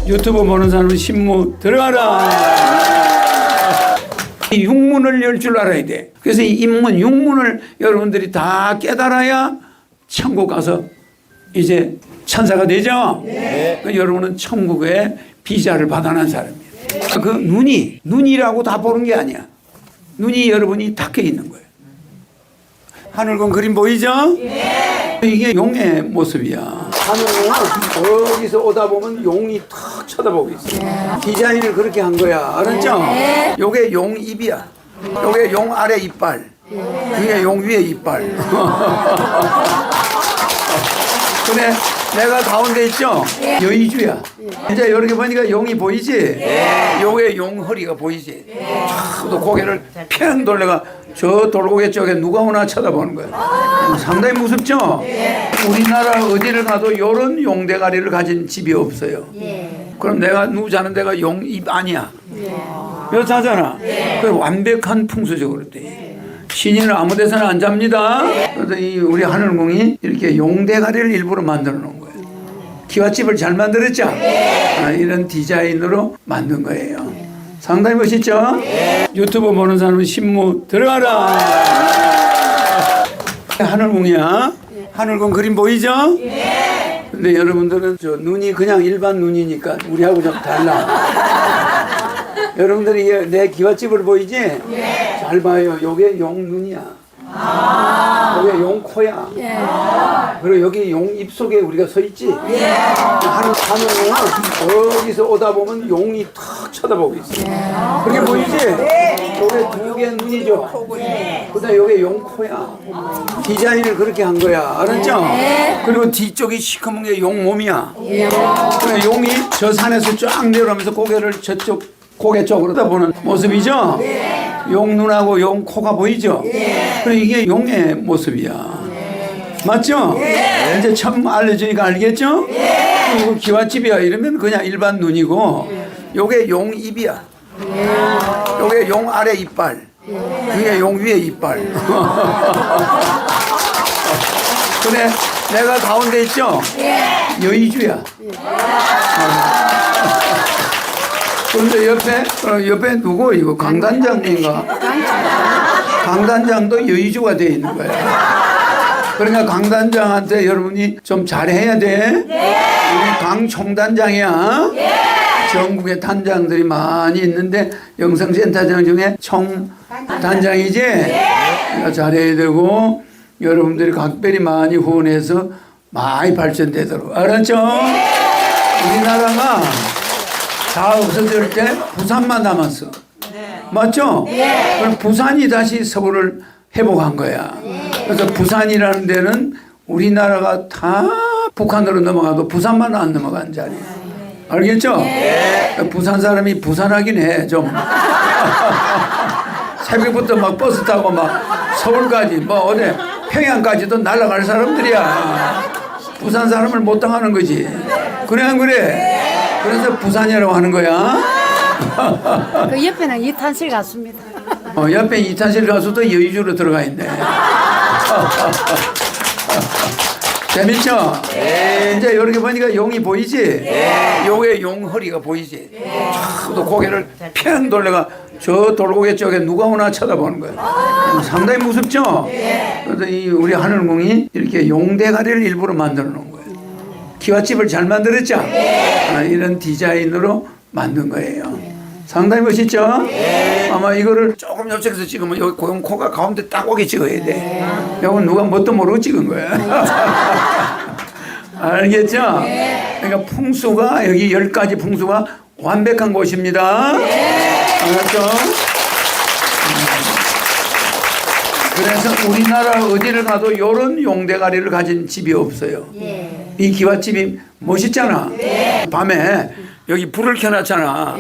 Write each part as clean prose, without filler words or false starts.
유튜브 보는 사람은 신무 들어가라. 이 육문을 열 줄 알아야 돼. 그래서 이 인문, 육문을 여러분들이 다 깨달아야 천국 가서 이제 천사가 되죠. 네. 그러니까 여러분은 천국의 비자를 받아난 사람이에요. 그 눈이라고 다 보는 게 아니야. 눈이 여러분이 닫혀 있는 거예요. 하늘군 그림 보이죠? 네. 이게 용의 모습이야. 하늘은 여기서 오다 보면 용이 탁 쳐다보고 있어. 네. 디자인을 그렇게 한 거야. 알았죠? 네. 요게 용 입이야. 요게 용 아래 이빨. 그게 용 위에 이빨. 근데 내가 가운데 있죠? 여의주야. 이제 이렇게 보니까 용이 보이지? 요게 용 허리가 보이지? 또 고개를 팽 돌려가 저 돌고개 쪽에 누가 오나 쳐다보는 거야. 상당히 무섭죠? 우리나라 어디를 가도 요런 용대가리를 가진 집이 없어요. 그럼 내가 누구 자는 데가 용 입 아니야. 여기 자잖아. 그 완벽한 풍수적으로 돼. 신인은 아무 데서나 안 잡니다. 그래서 이 우리 하늘궁이 이렇게 용대가리를 일부러 만들어 놓은 거예요. 기와집을 잘 만들었죠? 이런 디자인으로 만든 거예요. 상당히 멋있죠? 유튜브 보는 사람은 신무 들어가라. 하늘궁이야. 하늘궁 그림 보이죠? 근데 여러분들은 저 눈이 그냥 일반 눈이니까 우리하고 좀 달라. 여러분들이 내 기와집을 보이지? 잘 봐요. 요게 용 눈이야. 요게 용 코야. 그리고 여기 용 입속에 우리가 서 있지? 하늘은 여기서 오다 보면 용이 탁 쳐다보고 있어. 그렇게 보이지? 요게 두 개 눈이죠? 그다음에 요게 용 코야. 디자인을 그렇게 한 거야. 알았죠? 그리고 뒤쪽이 시커먼 게 용 몸이야. 그러니까 용이 저 산에서 쫙 내려오면서 고개를 저쪽 고개 쪽으로 다 보는 모습이죠? 용 눈하고 용 코가 보이죠? 그럼 이게 용의 모습이야. 맞죠? 이제 처음 알려주니까 알겠죠? 이거 기와집이야 이러면 그냥 일반 눈이고 요게 용 입이야. 요게 용 아래 이빨. 그게 용 위에 이빨. 근데 내가 가운데 있죠? 여의주야. 근데 옆에 누구 이거 강단장인가? 강단장도 여의주가 되어 있는 거예요. 그러니까 강단장한테 여러분이 좀 잘해야 돼. 우리 강 총단장이야. 전국에 단장들이 많이 있는데 영성센터장 중에 총단장이지. 그러니까 잘해야 되고 여러분들이 각별히 많이 후원해서 많이 발전되도록. 알았죠? 우리나라가 다 없어질 때 부산만 남았어. 맞죠? 그럼 부산이 다시 서울을 회복한 거야. 그래서 부산이라는 데는 우리나라가 다 북한으로 넘어가도 부산만 안 넘어간 자리야. 알겠죠? 부산 사람이 부산하긴 해, 좀. 새벽부터 막 버스 타고 막 서울까지, 뭐 어디 평양까지도 날아갈 사람들이야. 부산 사람을 못 당하는 거지. 그래, 안 그래? 그래서 부산이라고 하는 거야. 그 옆에는 이탄실 가수입니다. 옆에 이탄실 가수도 여의주로 들어가 있네. 재밌죠? 이제 이렇게 보니까 용이 보이지? 요게 용 허리가 보이지? 또 고개를 팽 돌려가 저 돌고개 쪽에 누가 오나 쳐다보는 거예요. 상당히 무섭죠? 그래서 이 우리 하늘궁이 이렇게 용대가리를 일부러 만들어 놓은 거예요. 기와집을 잘 만들었죠? 이런 디자인으로 만든 거예요. 상당히 멋있죠? 아마 이거를 조금 옆쪽에서 찍으면 여기 고용 코가 가운데 딱 오게 찍어야 돼. 이건 누가 뭣도 모르고 찍은 거야. 알겠죠? 그러니까 풍수가 여기 10가지 풍수가 완벽한 곳입니다. 알았죠? 그래서 우리나라 어디를 가도 이런 용대가리를 가진 집이 없어요. 이 기와집이 멋있잖아. 밤에 여기 불을 켜놨잖아.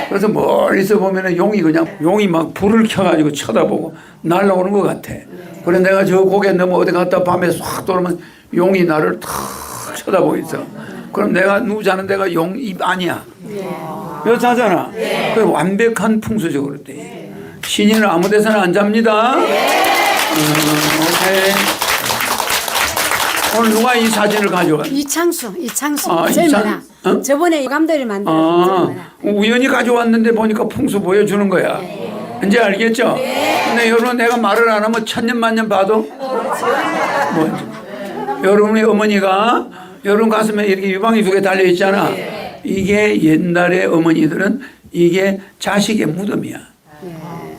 그래서 멀리서 보면은 용이 막 불을 켜가지고 쳐다보고 날아오는 것 같아. 그래 내가 저 고개 넘어 어디 갔다 밤에 싹 돌으면 용이 나를 탁 쳐다보고 있어. 그럼 내가 누구 자는 데가 용 입 아니야. 여기 자잖아. 그 완벽한 풍수적으로 돼. 신인은 아무 데서나 안 잡니다. 오케이. 오늘 누가 이 사진을 가져왔? 이창수 아, 젊은아. 어? 저번에 감독이 만든 젊은아. 우연히 가져왔는데 보니까 풍수 보여주는 거야. 이제 알겠죠? 근데 여러분 내가 말을 안 하면 천년만년 봐도 뭔지. 여러분의 어머니가 여러분 가슴에 이렇게 유방이 2개 달려 있잖아. 이게 옛날에 어머니들은 이게 자식의 무덤이야.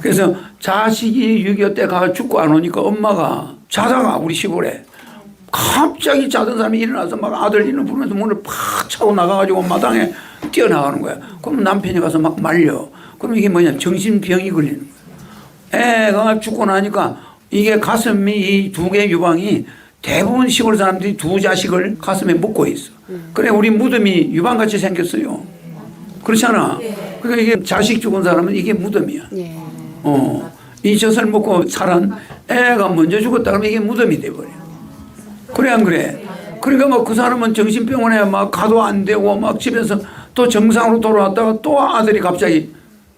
그래서 자식이 6.25 때 가서 죽고 안 오니까 엄마가 자다가 우리 시골에 갑자기 자던 사람이 일어나서 막 아들 이름 부르면서 문을 팍 차고 나가가지고 마당에 뛰어나가는 거야. 그럼 남편이 가서 막 말려. 그럼 이게 뭐냐, 정신병이 걸리는 거야. 애가 죽고 나니까 이게 가슴이 이 2개 유방이 대부분 시골 사람들이 2 자식을 가슴에 묻고 있어. 그래 우리 무덤이 유방같이 생겼어요. 그렇잖아. 그러니까 이게 자식 죽은 사람은 이게 무덤이야. 이 젖을 먹고 살은 애가 먼저 죽었다 그러면 이게 무덤이 돼버려. 그래 안 그래? 그러니까 뭐 그 사람은 정신병원에 막 가도 안 되고 막 집에서 또 정상으로 돌아왔다가 또 아들이 갑자기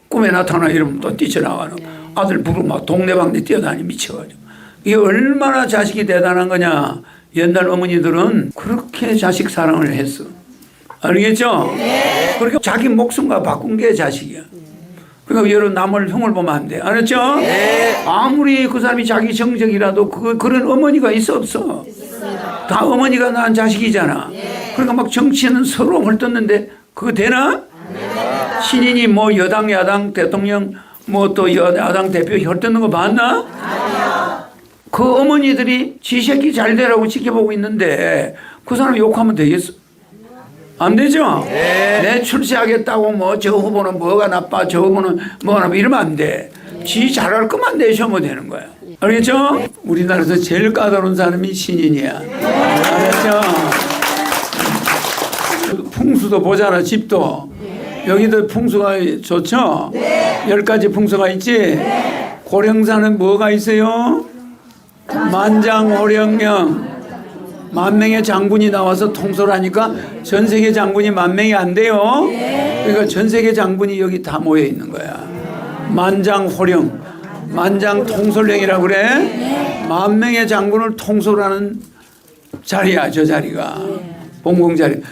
꿈에 나타나 이러면 또 뛰쳐나가는 아들 부르고 막 동네방네 뛰어다니 미쳐가지고. 이게 얼마나 자식이 대단한 거냐. 옛날 어머니들은 그렇게 자식 사랑을 했어. 알겠죠? 네. 그렇게 자기 목숨과 바꾼 게 자식이야. 그러니까 여러분 남을 흉을 보면 안 돼. 알았죠? 네. 아무리 그 사람이 자기 정적이라도 그런 어머니가 있어 없어? 다 어머니가 낳은 자식이잖아. 그러니까 막 정치는 서로 헐떴는데 그거 되나? 신인이 뭐 여당 야당 대통령 뭐 또 야당 대표 헐뜯는 거 봤나? 그 어머니들이 지 새끼 잘 되라고 지켜보고 있는데 그 사람 욕하면 되겠어? 안 되죠? 내 출세하겠다고 뭐 저 후보는 뭐가 나빠 저 후보는 뭐가 나빠 이러면 안 돼. 지 잘할 것만 내셔면 되는 거야. 알겠죠? 우리나라에서 제일 까다로운 사람이 신인이야. 알겠죠? 풍수도 보잖아. 집도. 여기도 풍수가 좋죠? 10가지 풍수가 있지? 고령산은 뭐가 있어요? 만장호령령. 만명의 장군이 나와서 통솔하니까 전 세계 장군이 10,000명이 안 돼요. 그러니까 전 세계 장군이 여기 다 모여 있는 거야. 만장호령, 만장통솔령이라고 그래. 10,000명의 장군을 통솔하는 자리야, 저 자리가. 봉공자리.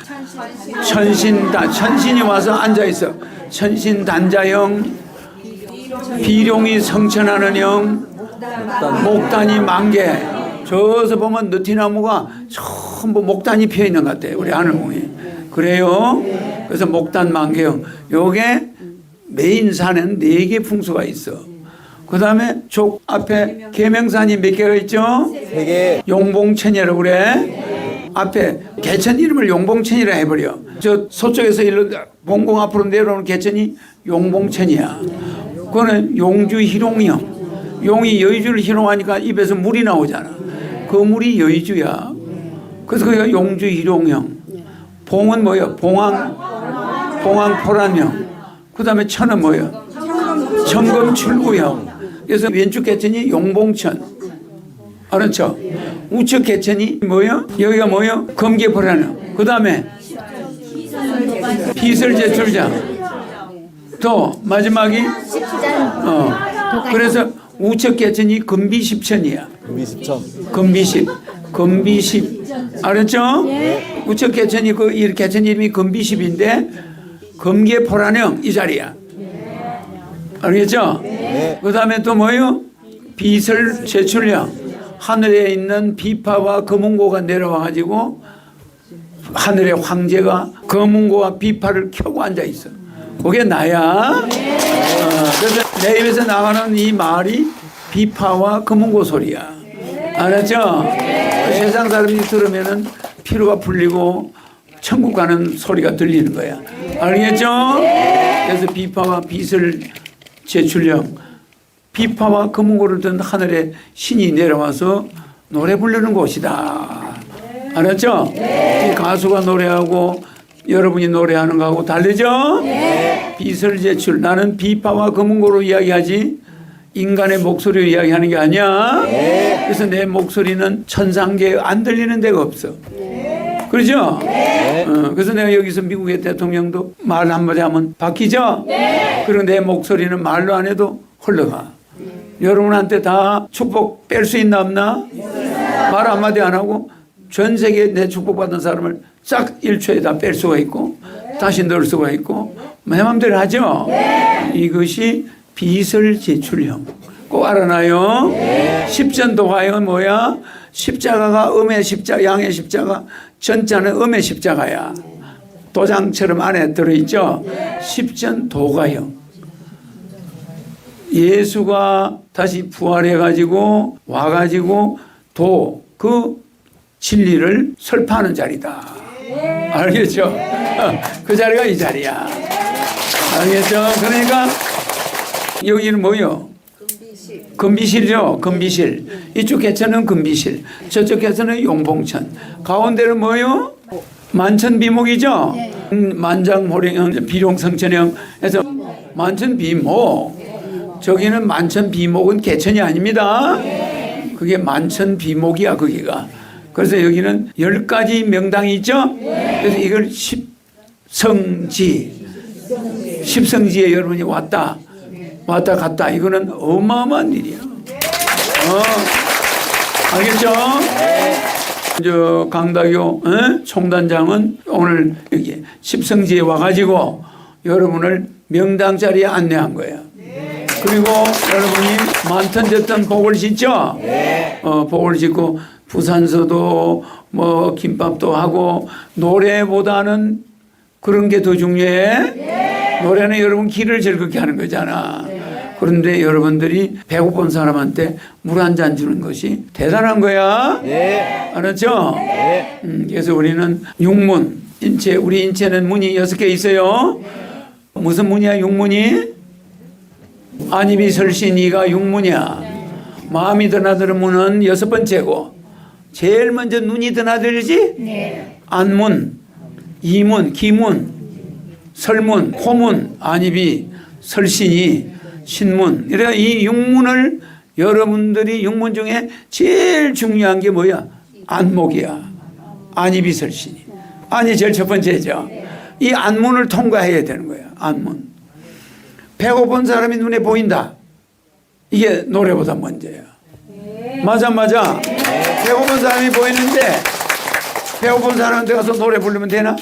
천신이 와서 앉아 있어. 천신단자형, 비룡이 성천하는 형, 목단이 10,000개. 저서 보면 느티나무가 전부 목단이 피어 있는 것 같아요. 우리 하늘봉이. 그래요. 그래서 목단 10,000개형. 요게 메인 산에는 4개 풍수가 있어. 그 다음에 쪽 앞에 계명산이 몇 개가 있죠? 3개. 용봉천이라고 그래. 앞에 개천 이름을 용봉천이라 해버려. 저 서쪽에서 일로 봉공 앞으로 내려오는 개천이 용봉천이야. 그거는 용주 희롱형. 용이 여의주를 희롱하니까 입에서 물이 나오잖아. 그 물이 여의주야. 그래서 거기가 용주 희롱형. 봉은 뭐예요? 봉황포란형. 그 다음에 천은 뭐예요? 청금출구형. 그래서 왼쪽 개천이 용봉천. 알았죠? 우측 개천이 뭐예요? 여기가 뭐예요? 금계포란형. 그 다음에 비설제출장. 또 마지막이 그래서 우측 개천이 금비십천이야. 금비십. 알았죠? 우측 개천이 이 개천 이름이 금비십인데 금계포란형 이 자리야. 알겠죠? 그 다음에 또 뭐예요? 비설제출령. 하늘에 있는 비파와 검은고가 내려와가지고 하늘의 황제가 검은고와 비파를 켜고 앉아있어. 그게 나야. 그래서 내 입에서 나가는 이 말이 비파와 검은고 소리야. 알았죠? 세상 사람이 들으면은 피로가 풀리고 천국 가는 소리가 들리는 거야. 알겠죠? 그래서 비파와 빛을 제출령, 비파와 검은고를 든 하늘에 신이 내려와서 노래 부르는 곳이다. 알았죠? 이 가수가 노래하고 여러분이 노래하는 거하고 다르죠? 빛을 제출. 나는 비파와 검은고로 이야기하지 인간의 목소리로 이야기하는 게 아니야. 그래서 내 목소리는 천상계에 안 들리는 데가 없어. 그렇죠? 그래서 내가 여기서 미국의 대통령도 말 한마디 하면 바뀌죠? 그리고 내 목소리는 말로 안 해도 흘러가. 여러분한테 다 축복 뺄 수 있나 없나? 말 한마디 안 하고 전 세계에 내 축복받은 사람을 싹 1초에 다 뺄 수가 있고 다시 넣을 수가 있고 내 맘대로 하죠. 이것이 비설제출형. 꼭 알아놔요. 십전도화형은 뭐야? 십자가가 음의 십자가, 양의 십자가, 전자는 음의 십자가야. 도장처럼 안에 들어있죠. 십전도가형. 예수가 다시 부활해가지고 와가지고 그 진리를 설파하는 자리다. 알겠죠? 그 자리가 이 자리야. 알겠죠? 그러니까 여기는 뭐요? 금비실이죠. 금비실. 이쪽 개천은 금비실. 저쪽 개천은 용봉천. 가운데는 뭐요? 만천비목이죠. 만장호령, 비룡성천형 해서 만천비목. 저기는 만천비목은 개천이 아닙니다. 그게 만천비목이야, 거기가. 그래서 여기는 10가지 명당이 있죠. 그래서 이걸 십성지에 여러분이 왔다 갔다. 이거는 어마어마한 일이야. 알겠죠? 저 강다교 총단장은 오늘 여기 십성지에 와가지고 여러분을 명당 자리에 안내한 거예요. 그리고 여러분이 만턴졌던 복을 짓죠? 복을 짓고 부산서도 뭐 김밥도 하고 노래보다는 그런 게 더 중요해. 노래는 여러분 길을 즐겁게 하는 거잖아. 그런데 여러분들이 배고픈 사람한테 물 한 잔 주는 것이 대단한 거야. 알았죠? 그래서 우리는 육문, 인체, 우리 인체는 문이 6개 있어요. 무슨 문이야, 육문이? 안입이 설신이가 육문이야. 마음이 드나드는 문은 6번째고, 제일 먼저 눈이 드나들지? 안문, 이문, 기문, 설문, 코문, 안입이, 설신이, 신문. 그러니까 이 육문을 여러분들이 육문 중에 제일 중요한 게 뭐야? 안목이야. 안입이, 설신이. 안이 제일 첫 번째죠. 이 안문을 통과해야 되는 거야. 안문. 배고픈 사람이 눈에 보인다. 이게 노래보다 먼저야. 맞아. 배고픈 사람이 보이는데 배고픈 사람한테 가서 노래 부르면 되나?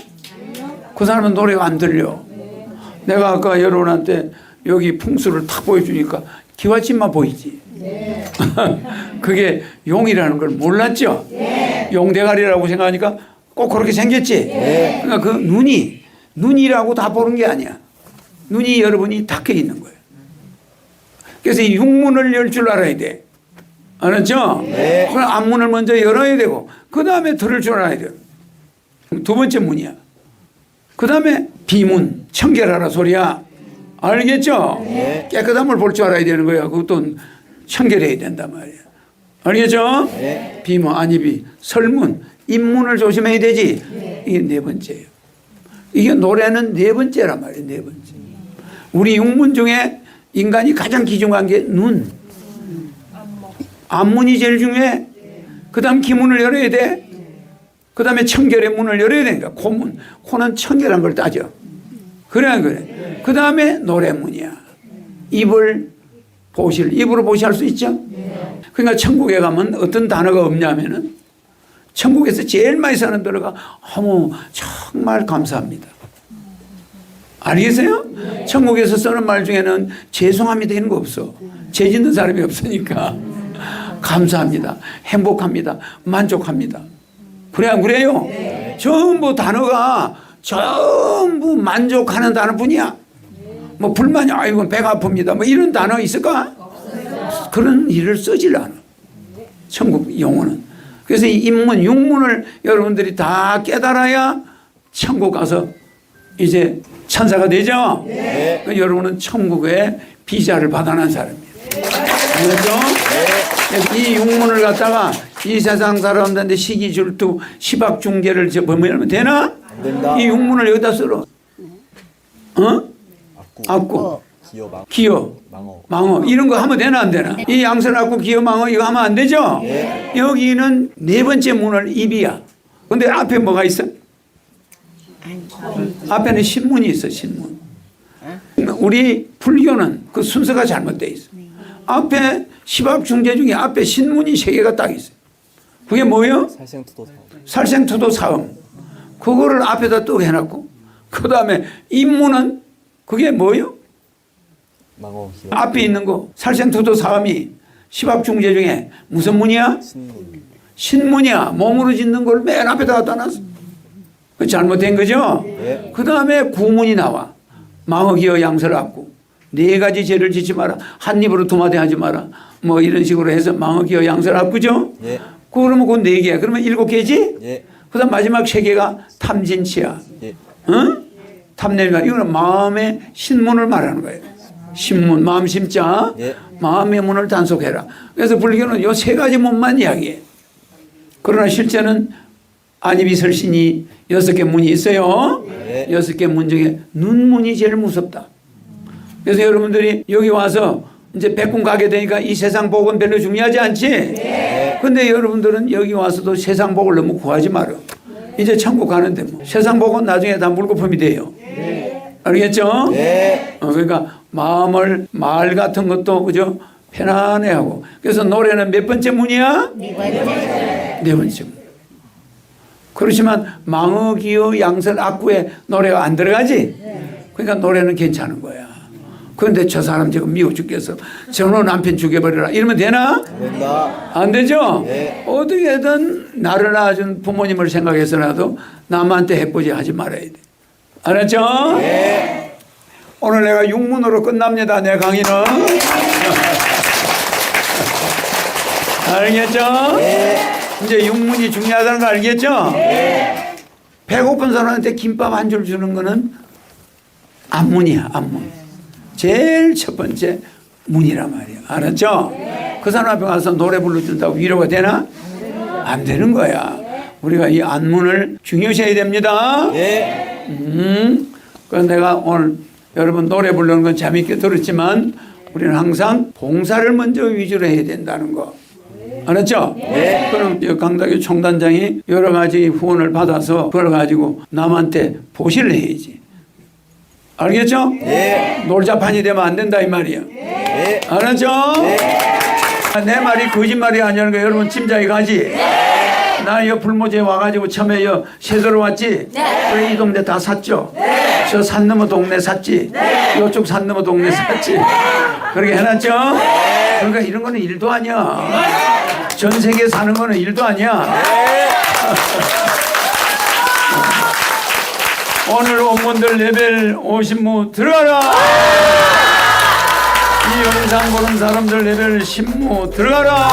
그 사람은 노래가 안 들려. 내가 아까 여러분한테 여기 풍수를 탁 보여주니까 기와집만 보이지. 그게 용이라는 걸 몰랐죠? 용대가리라고 생각하니까 꼭 그렇게 생겼지? 그러니까 그 눈이라고 다 보는 게 아니야. 눈이 여러분이 닫혀 있는 거예요. 그래서 이 육문을 열 줄 알아야 돼. 알았죠? 그럼 앞문을 먼저 열어야 되고 그 다음에 들을 줄 알아야 돼요. 두 번째 문이야. 그 다음에 비문, 청결하라 소리야. 알겠죠? 깨끗한 물 볼 줄 알아야 되는 거야. 그것도 청결해야 된단 말이야. 알겠죠? 비문, 안입이, 설문, 입문을 조심해야 되지. 이게 4번째예요. 이게 노래는 4번째란 말이에요. 4번째. 우리 육문 중에 인간이 가장 귀중한 게 눈. 안문이 제일 중요해. 그 다음 기문을 열어야 돼. 그 다음에 청결의 문을 열어야 되니까 코문. 코는 청결한 걸 따져. 그래. 그 다음에 노래문이야. 입으로 보시할 수 있죠? 그러니까 천국에 가면 어떤 단어가 없냐면은 천국에서 제일 많이 사는 단어가 정말 감사합니다. 알겠어요? 천국에서 쓰는 말 중에는 죄송합니다 이런 거 없어. 죄 짓는 사람이 없으니까. 감사합니다. 행복합니다. 만족합니다. 그래 안 그래요? 전부 단어가 전부 만족하는 단어뿐이야. 뭐 불만이 이건 배가 아픕니다. 뭐 이런 단어 있을까? 그런 일을 쓰질 않아. 천국 용어는. 그래서 이 인문, 육문을 여러분들이 다 깨달아야 천국 가서 이제 천사가 되죠? 그러니까 여러분은 천국의 비자를 받아난 사람이에요. 그래서 이 육문을 갖다가 이 세상 사람들한테 시기 질투 시박 중계를 범하면 되나? 된다. 이 육문을 여기다 쓸어. 악구, 기어, 망어 이런 거 하면 되나 안 되나? 이 양선 악구, 기어, 망어 이거 하면 안 되죠? 여기는 4번째 문을 입이야. 근데 앞에 뭐가 있어? 앞에는 신문이 있어. 신문. 우리 불교는 그 순서가 잘못되어 있어. 앞에 시박 중제 중에 앞에 신문이 3개가 딱 있어요. 그게 뭐예요? 살생투도 사업. 살생투도 사음. 그거를 앞에다 또 해놨고, 그 다음에 임무는 그게 뭐예요? 망어 기업. 앞에 있는 거 살생투도 사음이 시박중제 중에 무슨 문이야? 신문. 신문이야. 몸으로 짓는 걸 맨 앞에다 갖다 놨어. 그 잘못된 거죠? 예. 그 다음에 구문이 나와. 망어기어 양설 앞구. 네 가지 죄를 짓지 마라. 한 입으로 두 마디 하지 마라. 뭐 이런 식으로 해서 망어기어 양설 앞구죠? 예. 그러면 그 네 개야. 그러면 7개지? 예. 그 다음 마지막 3개가 탐진치야. 예. 응? 탐내가 이거는 마음의 신문을 말하는 거예요. 신문, 마음 심자, 예. 마음의 문을 단속해라. 그래서 불교는 요 3가지 문만 이야기해. 그러나 실제는 안이비설신이 6개 문이 있어요. 예. 6개 문 중에 눈문이 제일 무섭다. 그래서 여러분들이 여기 와서 이제 백군 가게 되니까 이 세상 복은 별로 중요하지 않지? 근데 여러분들은 여기 와서도 세상 복을 너무 구하지 마라. 이제 천국 가는데 뭐. 세상 복은 나중에 다 물거품이 돼요. 알겠죠? 예. 그러니까 마음을 말 같은 것도 그죠? 편안해하고. 그래서 노래는 몇 번째 문이야? 네 번째 문. 그렇지만 망어기어 양설 악구에 노래가 안 들어가지? 그러니까 노래는 괜찮은 거야. 그런데 저 사람 지금 미워 죽겠어. 저놈 남편 죽여버려라. 이러면 되나? 된다. 안 되죠? 네. 어떻게든 나를 낳아준 부모님을 생각해서라도 남한테 해코지 하지 말아야 돼. 알았죠? 예. 오늘 내가 육문으로 끝납니다. 내 강의는. 알겠죠? 이제 육문이 중요하다는 거 알겠죠? 배고픈 사람한테 김밥 한 줄 주는 거는 안문이야, 안문. 제일 첫 번째 문이란 말이야. 알았죠? 그 사람 앞에 가서 노래 불러준다고 위로가 되나? 안 되는 거야. 우리가 이 안문을 중요시해야 됩니다. 예. 그래서 내가 오늘 여러분 노래 부르는 건 재밌게 들었지만 우리는 항상 봉사를 먼저 위주로 해야 된다는 거. 알았죠? 네. 그럼 강다교 총단장이 여러 가지 후원을 받아서 그걸 가지고 남한테 보시를 해야지. 알겠죠? 네. 놀자판이 되면 안 된다 이 말이야. 예. 알았죠? 내 말이 거짓말이 아니라는 거 여러분 짐작이 가지? 나 여 불모지에 와가지고 처음에 여 세도로 왔지? 그래 이 동네 다 샀죠? 저 산 넘어 동네 샀지? 이쪽 산 넘어 동네 샀지? 그렇게 해놨죠? 그러니까 이런 거는 일도 아니야. 전 세계 사는 거는 일도 아니야. 오늘 온 분들 레벨 50무 들어가라. 이 영상 보는 사람들 레벨 10무 들어가라.